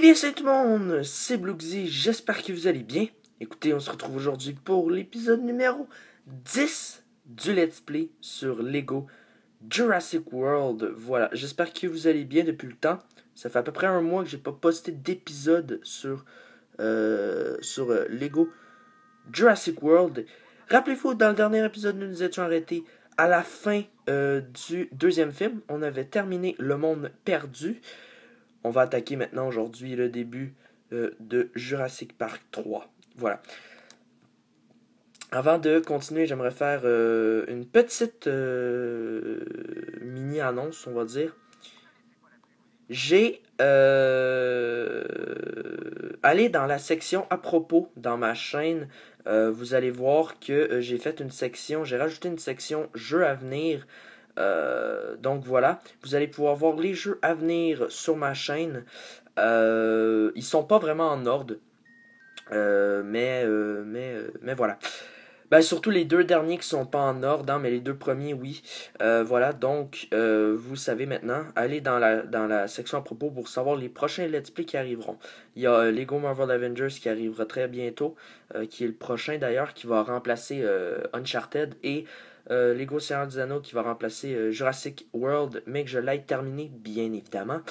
bien salut tout le monde, c'est Blookzy, j'espère que vous allez bien. Écoutez, on se retrouve aujourd'hui pour l'épisode numéro 10 du Let's Play sur Lego Jurassic World. Voilà, j'espère que vous allez bien depuis le temps. Ça fait à peu près un mois que j'ai pas posté d'épisode sur Lego Jurassic World. Rappelez-vous, dans le dernier épisode, nous nous étions arrêtés à la fin du deuxième film. On avait terminé Le Monde Perdu. On va attaquer maintenant aujourd'hui le début de Jurassic Park 3. Voilà. Avant de continuer, j'aimerais faire une petite mini-annonce, on va dire. J'ai allé dans la section à propos dans ma chaîne. Vous allez voir que j'ai fait une section, j'ai rajouté une section jeux à venir. Donc voilà, vous allez pouvoir voir les jeux à venir sur ma chaîne. Ils sont pas vraiment en ordre, mais voilà. Ben, surtout les deux derniers qui sont pas en ordre, hein, mais les deux premiers, oui. Voilà, donc vous savez maintenant, allez dans la section à propos pour savoir les prochains Let's Play qui arriveront. Il y a Lego Marvel Avengers qui arrivera très bientôt, qui est le prochain d'ailleurs, qui va remplacer Uncharted, et Lego Seigneur des Anneaux qui va remplacer Jurassic World, mais que je l'ai terminé, bien évidemment.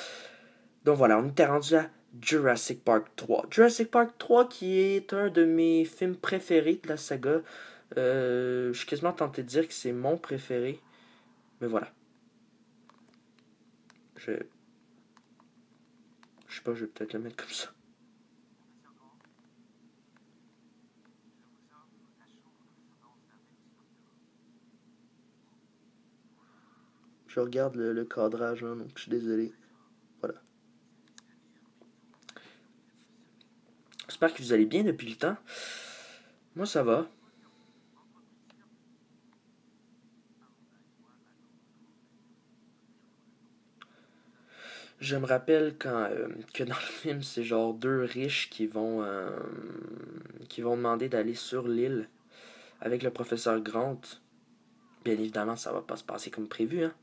Donc voilà, on était rendu à Jurassic Park 3. Jurassic Park 3 qui est un de mes films préférés de la saga. Je suis quasiment tenté de dire que c'est mon préféré. Mais voilà. Je sais pas, je vais peut-être le mettre comme ça. Je regarde le cadrage, hein, donc je suis désolé. Voilà. J'espère que vous allez bien depuis le temps. Moi, ça va. Je me rappelle que dans le film, c'est genre deux riches qui vont demander d'aller sur l'île avec le professeur Grant. Bien évidemment, ça va pas se passer comme prévu, hein.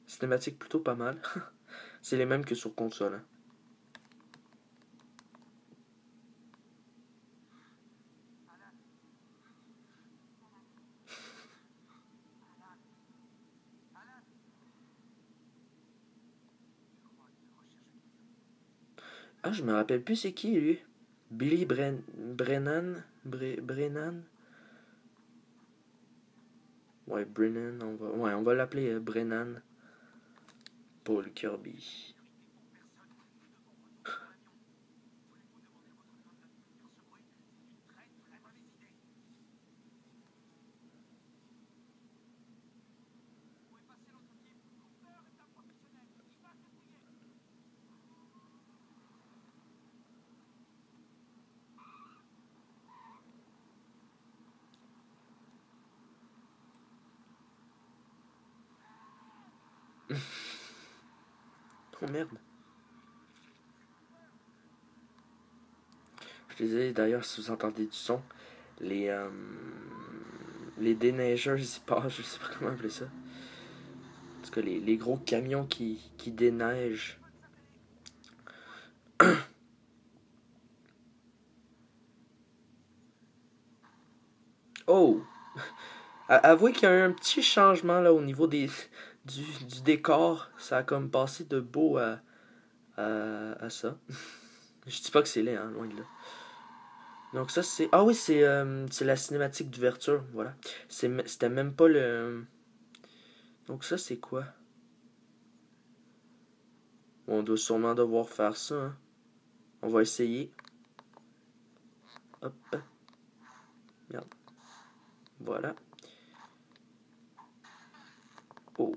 Cinématique plutôt pas mal. C'est les mêmes que sur console, hein. Ah, je me rappelle plus c'est qui, lui. Billy Brennan. Brennan. Ouais, Brennan. On va l'appeler Brennan. Paul Kirby. Oh merde. Je suis désolé d'ailleurs si vous entendez du son. Les, euh, les déneigeurs, je sais pas comment appeler ça. En tout cas, les gros camions qui déneigent. Oh! Avouez qu'il y a eu un petit changement là au niveau du décor. Ça a comme passé de beau à ça. Je dis pas que c'est laid, hein, loin de là. Donc ça c'est... Ah oui, c'est la cinématique d'ouverture, voilà. C'était même pas le... Donc ça c'est quoi? On doit sûrement devoir faire ça, hein. On va essayer. Hop. Merde. Voilà. Oh.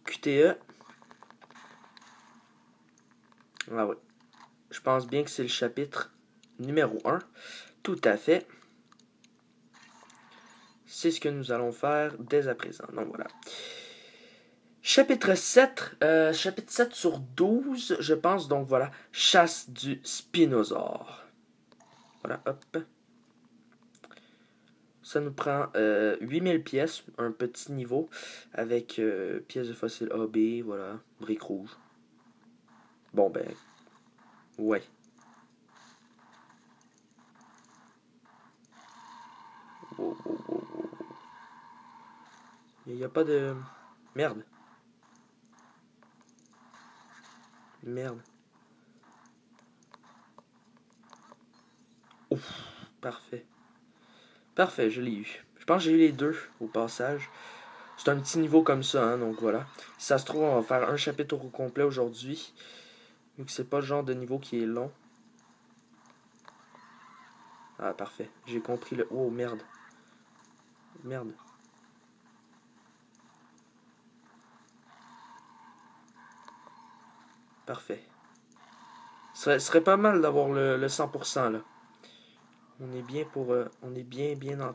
QTE. Ah ouais. Je pense bien que c'est le chapitre numéro 1. Tout à fait. C'est ce que nous allons faire dès à présent. Donc voilà. Chapitre 7. Chapitre 7 sur 12, je pense. Donc voilà. Chasse du Spinosaure. Voilà, hop. Ça nous prend 8000 pièces, un petit niveau, avec pièces de fossile A, B, voilà, briques rouges. Bon, ben, ouais. Wow, wow, wow, wow. Il n'y a pas de... Merde. Merde. Ouf, parfait. Parfait, je l'ai eu. Je pense que j'ai eu les deux au passage. C'est un petit niveau comme ça, hein, donc voilà. Si ça se trouve, on va faire un chapitre au complet aujourd'hui. Vu que c'est pas le genre de niveau qui est long. Ah, parfait. J'ai compris le... Oh, merde. Merde. Parfait. Ce serait pas mal d'avoir le 100% là. On est bien pour... on est bien en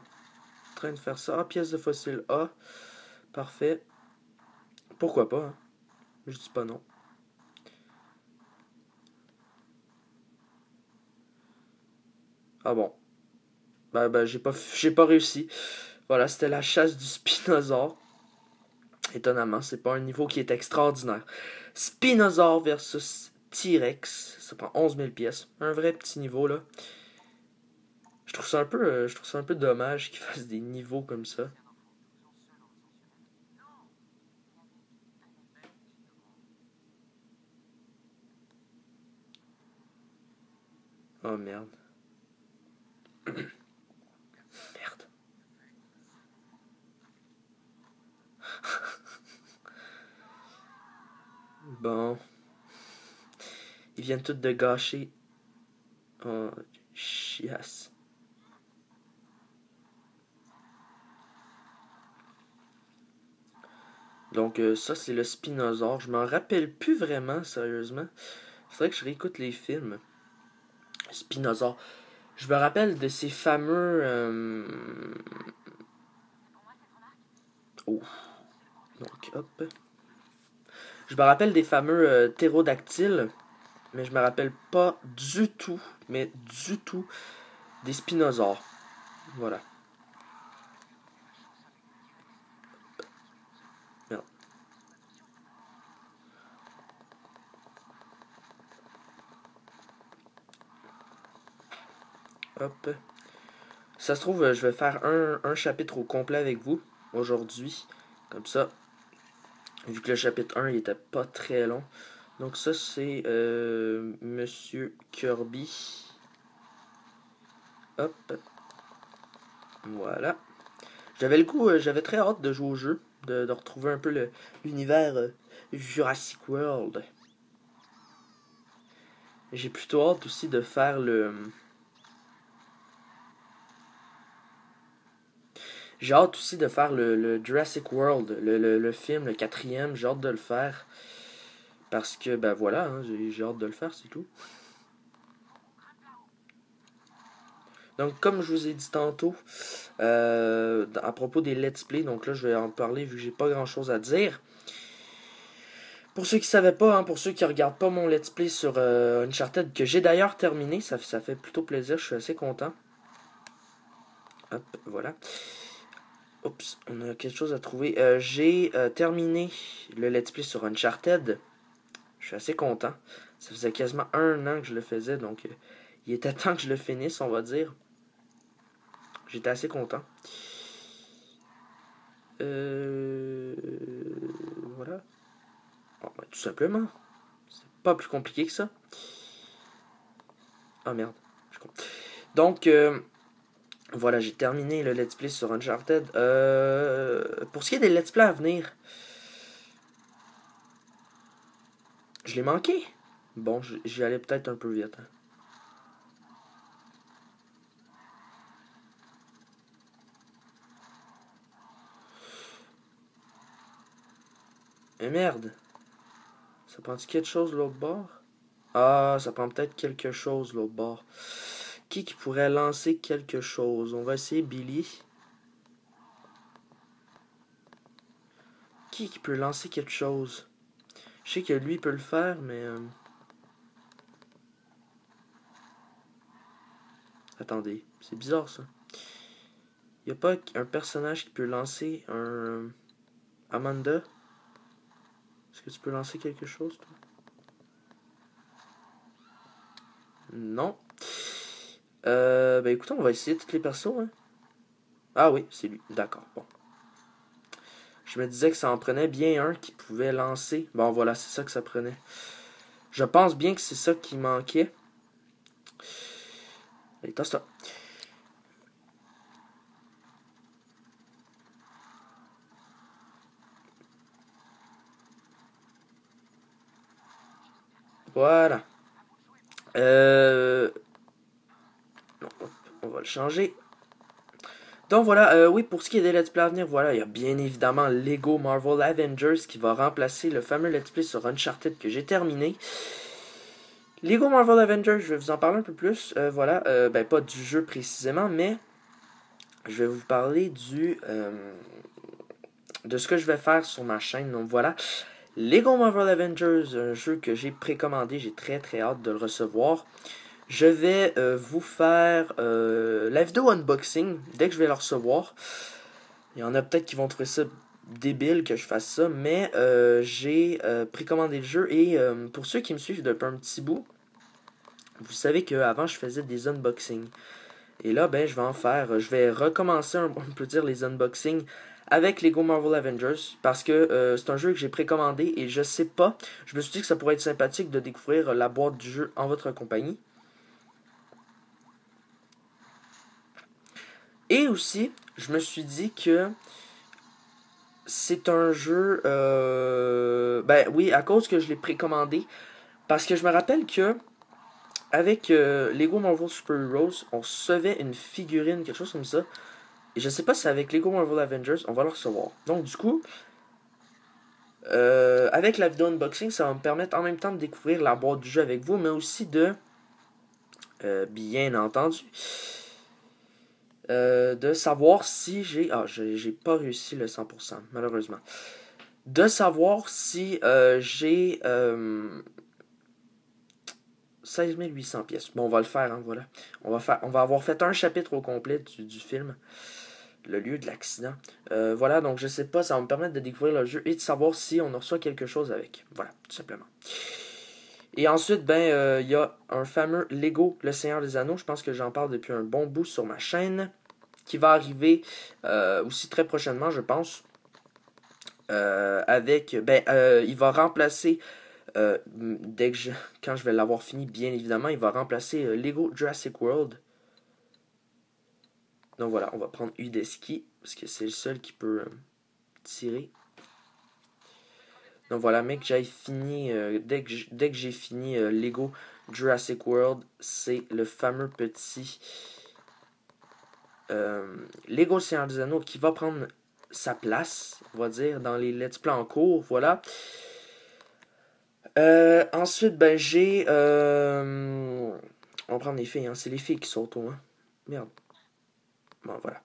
train de faire ça. Ah, pièce de fossile A. Parfait. Pourquoi pas, hein? Je dis pas non. Ah bon. Ben j'ai pas réussi. Voilà, c'était la chasse du Spinosaure. Étonnamment, c'est pas un niveau qui est extraordinaire. Spinosaure versus T-Rex. Ça prend 11 000 pièces. Un vrai petit niveau, là. Je trouve ça un peu dommage qu'ils fassent des niveaux comme ça. Oh merde. Merde. Bon. Ils viennent tous de gâcher. Oh, chiasse. Donc, ça, c'est le Spinosaure. Je m'en rappelle plus vraiment, sérieusement. Faudrait que je réécoute les films. Spinosaure. Je me rappelle de ces fameux. Oh. Donc, hop. Je me rappelle des fameux ptérodactyles, mais je me rappelle pas du tout, mais du tout, des spinosaures. Voilà. Merde. Hop. Ça se trouve, je vais faire un chapitre au complet avec vous aujourd'hui. Comme ça. Vu que le chapitre 1 il était pas très long. Donc ça c'est Monsieur Kirby. Hop. Voilà. J'avais le goût, j'avais très hâte de jouer au jeu. De retrouver un peu l'univers Jurassic World. J'ai plutôt hâte aussi de faire le... J'ai hâte aussi de faire le Jurassic World, le film, le quatrième. J'ai hâte de le faire. Parce que, ben voilà, hein, j'ai hâte de le faire, c'est tout. Donc, comme je vous ai dit tantôt, à propos des let's play, donc là, je vais en parler vu que j'ai pas grand chose à dire. Pour ceux qui savaient pas, hein, pour ceux qui regardent pas mon let's play sur Uncharted, que j'ai d'ailleurs terminé, ça fait plutôt plaisir, je suis assez content. Hop, voilà. Oups, on a quelque chose à trouver. J'ai terminé le let's play sur Uncharted. Je suis assez content. Ça faisait quasiment 1 an que je le faisais, donc il était temps que je le finisse, on va dire. J'étais assez content. Voilà. Bon, ben, tout simplement. C'est pas plus compliqué que ça. Ah merde. Donc, voilà, j'ai terminé le let's play sur Uncharted. Pour ce qui est des let's play à venir, je l'ai manqué. Bon, j'y allais peut-être un peu vite. Hein. Mais merde. Ça prend-tu quelque chose l'autre bord? Ah, ça prend peut-être quelque chose l'autre bord. Qui pourrait lancer quelque chose? On va essayer Billy. Qui peut lancer quelque chose? Je sais que lui peut le faire, mais... Attendez, c'est bizarre ça. Y a pas un personnage qui peut lancer un... Amanda? Est-ce que tu peux lancer quelque chose, toi? Non. Ben écoute, on va essayer toutes les persos, hein. Ah oui, c'est lui. D'accord, bon. Je me disais que ça en prenait bien un qui pouvait lancer. Bon, voilà, c'est ça que ça prenait. Je pense bien que c'est ça qui manquait. Allez, tasse ça. Voilà. Non, hop, on va le changer. Donc voilà, oui, pour ce qui est des Let's Play à venir, voilà, il y a bien évidemment Lego Marvel Avengers qui va remplacer le fameux Let's Play sur Uncharted que j'ai terminé. Lego Marvel Avengers, je vais vous en parler un peu plus. Voilà, ben pas du jeu précisément, mais je vais vous parler de ce que je vais faire sur ma chaîne. Donc voilà, Lego Marvel Avengers, un jeu que j'ai précommandé, j'ai très très hâte de le recevoir. Je vais vous faire la vidéo unboxing dès que je vais le recevoir. Il y en a peut-être qui vont trouver ça débile que je fasse ça, mais j'ai précommandé le jeu et pour ceux qui me suivent depuis un petit bout, vous savez qu'avant je faisais des unboxings. Et là, ben, je vais en faire. Je vais recommencer, on peut dire, les unboxings avec Lego Marvel Avengers parce que c'est un jeu que j'ai précommandé et je sais pas. Je me suis dit que ça pourrait être sympathique de découvrir la boîte du jeu en votre compagnie. Et aussi, je me suis dit que c'est un jeu. Ben oui, à cause que je l'ai précommandé. Parce que je me rappelle que avec Lego Marvel Super Heroes, on recevait une figurine, quelque chose comme ça. Et je sais pas si avec Lego Marvel Avengers, on va le recevoir. Donc du coup, avec la vidéo unboxing, ça va me permettre en même temps de découvrir la boîte du jeu avec vous, mais aussi de, bien entendu, de savoir si j'ai... Ah, j'ai pas réussi le 100%, malheureusement. De savoir si j'ai 16 800 pièces. Bon, on va le faire, hein, voilà. On va avoir fait un chapitre au complet du film, le lieu de l'accident. Voilà, donc je sais pas, ça va me permettre de découvrir le jeu et de savoir si on reçoit quelque chose avec. Voilà, tout simplement. Et ensuite, ben, il y a un fameux Lego Le Seigneur des Anneaux. Je pense que j'en parle depuis un bon bout sur ma chaîne, qui va arriver aussi très prochainement, je pense. Il va remplacer quand je vais l'avoir fini, bien évidemment, il va remplacer Lego Jurassic World. Donc voilà, on va prendre Udesky parce que c'est le seul qui peut tirer. Donc voilà, mec, j'ai fini. Dès que j'ai fini Lego Jurassic World, c'est le fameux petit Lego Seigneur des Anneaux qui va prendre sa place, on va dire, dans les let's play en cours. Voilà. Ensuite, ben j'ai. On va prendre les filles, hein. C'est les filles qui sont au hein. Merde. Bon, voilà.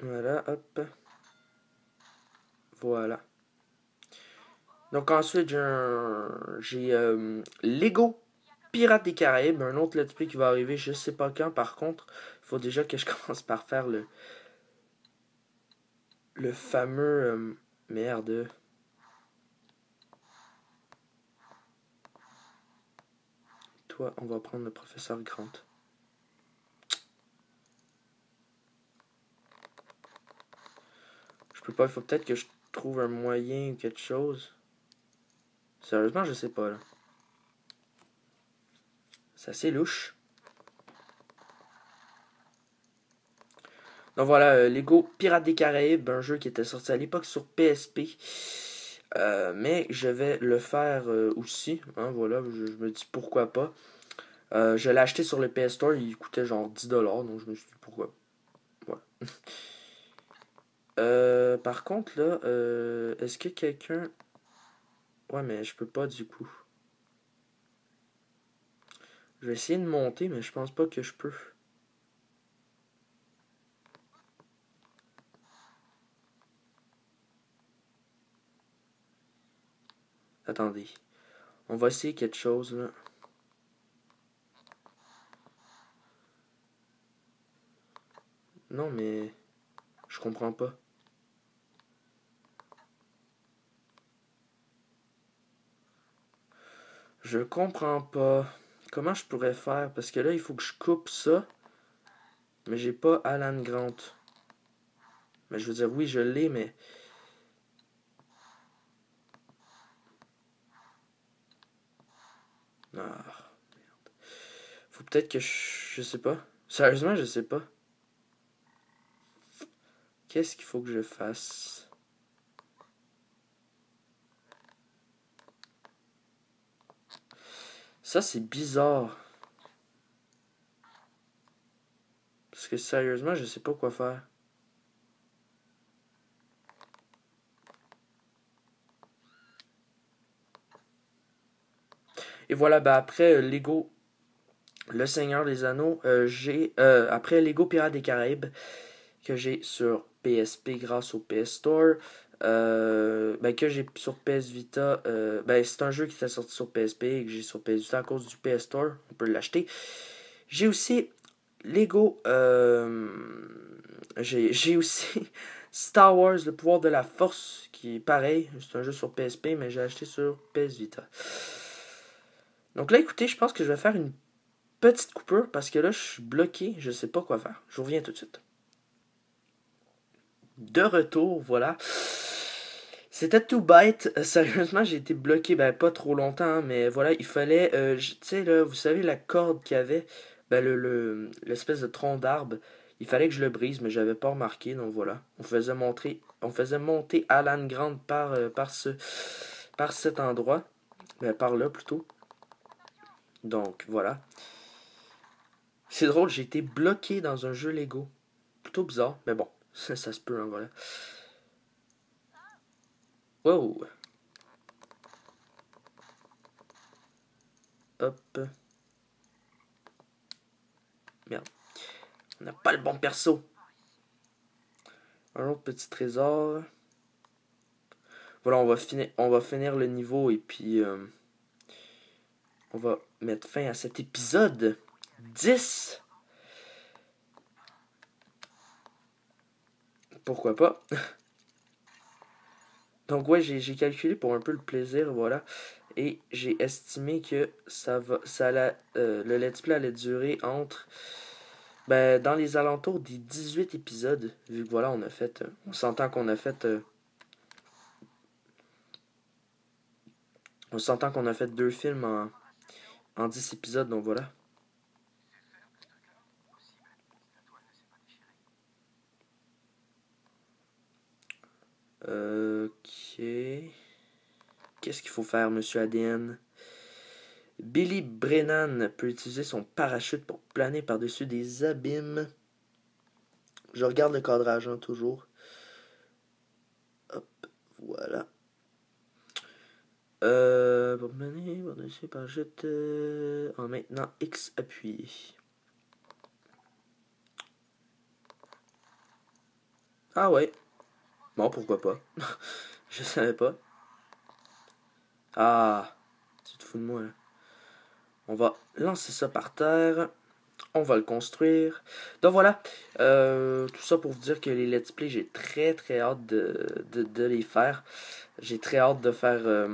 Voilà, hop. Voilà. Donc ensuite, j'ai Lego Pirates des Caraïbes, un autre let's play qui va arriver, je sais pas quand. Par contre, il faut déjà que je commence par faire le fameux merde. Toi, on va prendre le professeur Grant. Je peux pas, il faut peut-être que je trouve un moyen ou quelque chose. Sérieusement, je sais pas là. C'est assez louche. Donc voilà, Lego Pirates des Caraïbes, un jeu qui était sorti à l'époque sur PSP. Mais je vais le faire aussi. Hein, voilà, je me dis pourquoi pas. Je l'ai acheté sur le PS Store, il coûtait genre 10$, donc je me suis dit pourquoi. Voilà. Par contre, là, est-ce que quelqu'un... Ouais, mais je peux pas du coup. Je vais essayer de monter, mais je pense pas que je peux. Attendez. On va essayer quelque chose, là. Non, mais... Je comprends pas. Je comprends pas. Comment je pourrais faire? Parce que là, il faut que je coupe ça. Mais j'ai pas Alan Grant. Mais je veux dire, oui, je l'ai, mais... Ah, faut peut-être que je sais pas. Sérieusement, je sais pas. Qu'est-ce qu'il faut que je fasse? Ça, c'est bizarre. Parce que sérieusement, je sais pas quoi faire. Et voilà, ben après Lego Le Seigneur des Anneaux, j'ai après Lego Pirates des Caraïbes que j'ai sur PSP grâce au PS Store, ben que j'ai sur PS Vita, ben c'est un jeu qui était sorti sur PSP et que j'ai sur PS Vita à cause du PS Store, on peut l'acheter. J'ai aussi Lego, j'ai aussi Star Wars, le pouvoir de la force, qui est pareil, c'est un jeu sur PSP, mais j'ai acheté sur PS Vita. Donc là, écoutez, je pense que je vais faire une petite coupure parce que là, je suis bloqué, je sais pas quoi faire. Je vous reviens tout de suite. De retour, voilà. C'était tout bête. Sérieusement, j'ai été bloqué, ben pas trop longtemps, mais voilà, il fallait, tu sais, là, vous savez, la corde qu'il y avait, ben l'espèce de tronc d'arbre, il fallait que je le brise, mais j'avais pas remarqué, donc voilà. On faisait monter Alan Grant par cet endroit, ben par là plutôt. Donc voilà. C'est drôle, j'ai été bloqué dans un jeu Lego. Plutôt bizarre, mais bon, ça se peut, hein, voilà. Wow! Hop. Merde. On n'a pas le bon perso. Un autre petit trésor. Voilà, on va finir le niveau et puis on va mettre fin à cet épisode 10. Pourquoi pas? Donc ouais, j'ai calculé pour un peu le plaisir, voilà. Et j'ai estimé que le let's play allait durer entre ben, dans les alentours des 18 épisodes, vu que voilà, on s'entend qu'on a fait, on s'entend qu'on a fait deux films en 10 épisodes, donc voilà. Ok. Qu'est-ce qu'il faut faire, monsieur ADN? Billy Brennan peut utiliser son parachute pour planer par-dessus des abîmes. Je regarde le cadrage, hein, toujours. Hop, voilà. Pour planer par-dessus parachute en maintenant X appuyé. Ah ouais. Bon, pourquoi pas. Je savais pas. Ah, tu te fous de moi, là. On va lancer ça par terre. On va le construire. Donc voilà, tout ça pour vous dire que les let's play, j'ai très très hâte de les faire. J'ai très hâte de faire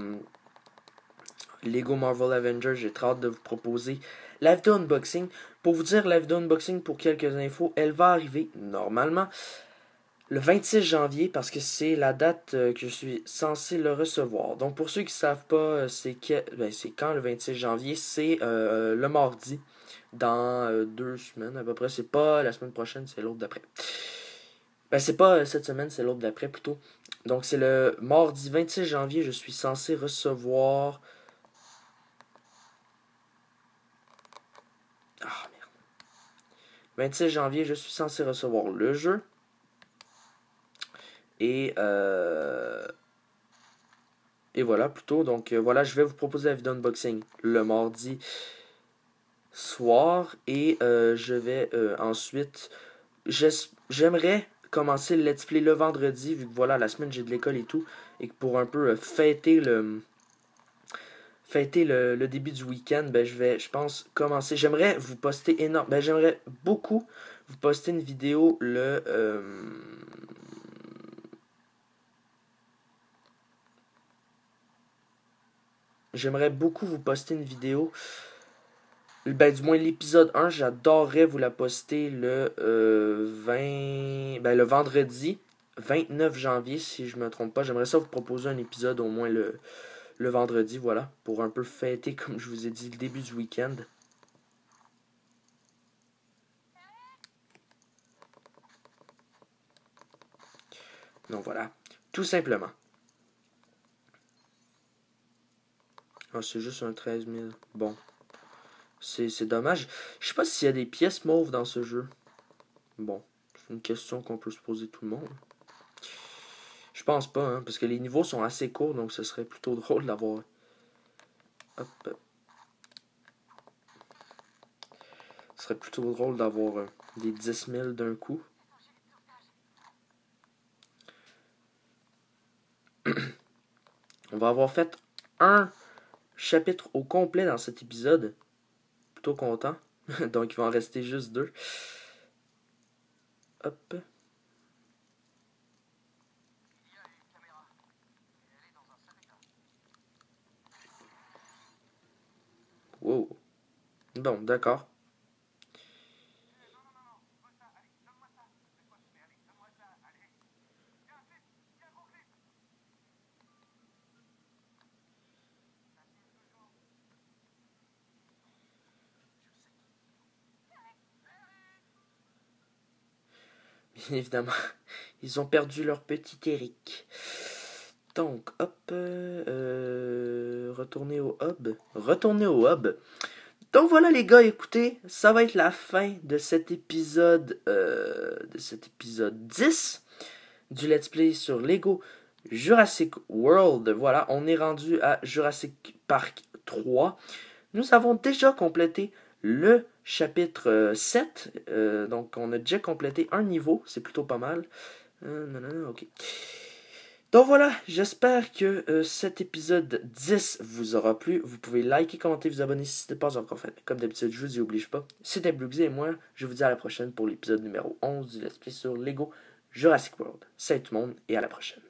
Lego Marvel Avengers. J'ai très hâte de vous proposer la vidéo unboxing. Pour vous dire, la vidéo unboxing, pour quelques infos, elle va arriver normalement le 26 janvier parce que c'est la date que je suis censé le recevoir. Donc pour ceux qui ne savent pas, c'est quand le 26 janvier, c'est le mardi. Dans 2 semaines à peu près. C'est pas la semaine prochaine, c'est l'autre d'après. Ben, c'est pas cette semaine, c'est l'autre d'après plutôt. Donc, c'est le mardi 26 janvier, je suis censé recevoir. Ah, merde. 26 janvier, je suis censé recevoir le jeu. Et, et voilà, plutôt. Donc, voilà, je vais vous proposer la vidéo unboxing le mardi soir. Et je vais ensuite. J'aimerais commencer le let's play le vendredi, vu que voilà, la semaine j'ai de l'école et tout, et que pour un peu fêter fêter le début du week-end, ben, je pense, commencer. J'aimerais vous poster énorme. Ben, j'aimerais beaucoup vous poster une vidéo j'aimerais beaucoup vous poster une vidéo. Ben, du moins, l'épisode 1, j'adorerais vous la poster le vendredi 29 janvier, si je me trompe pas. J'aimerais ça vous proposer un épisode au moins le vendredi, voilà, pour un peu fêter, comme je vous ai dit, le début du week-end. Donc voilà, tout simplement. Ah, c'est juste un 13 000. Bon, c'est dommage. Je sais pas s'il y a des pièces mauves dans ce jeu. Bon, c'est une question qu'on peut se poser tout le monde. Je pense pas, hein, parce que les niveaux sont assez courts, donc ce serait plutôt drôle d'avoir... Hop. Ce serait plutôt drôle d'avoir des 10 000 d'un coup. On va avoir fait un chapitre au complet dans cet épisode. Plutôt content. Donc il va en rester juste 2. Hop. Wow. Bon, d'accord. Bien évidemment, ils ont perdu leur petit Eric. Donc, hop. Retourner au hub. Retourner au hub. Donc voilà les gars, écoutez, ça va être la fin de cet épisode 10 du Let's Play sur Lego Jurassic World. Voilà, on est rendu à Jurassic Park 3. Nous avons déjà complété le chapitre 7. Donc on a déjà complété un niveau, c'est plutôt pas mal. Ok. Donc voilà, j'espère que cet épisode 10 vous aura plu. Vous pouvez liker, commenter, vous abonner si ce n'est pas encore fait. Comme d'habitude, je vous y oblige pas. C'était Blugsy et moi, je vous dis à la prochaine pour l'épisode numéro 11 du Let's Play sur Lego Jurassic World. Salut tout le monde et à la prochaine.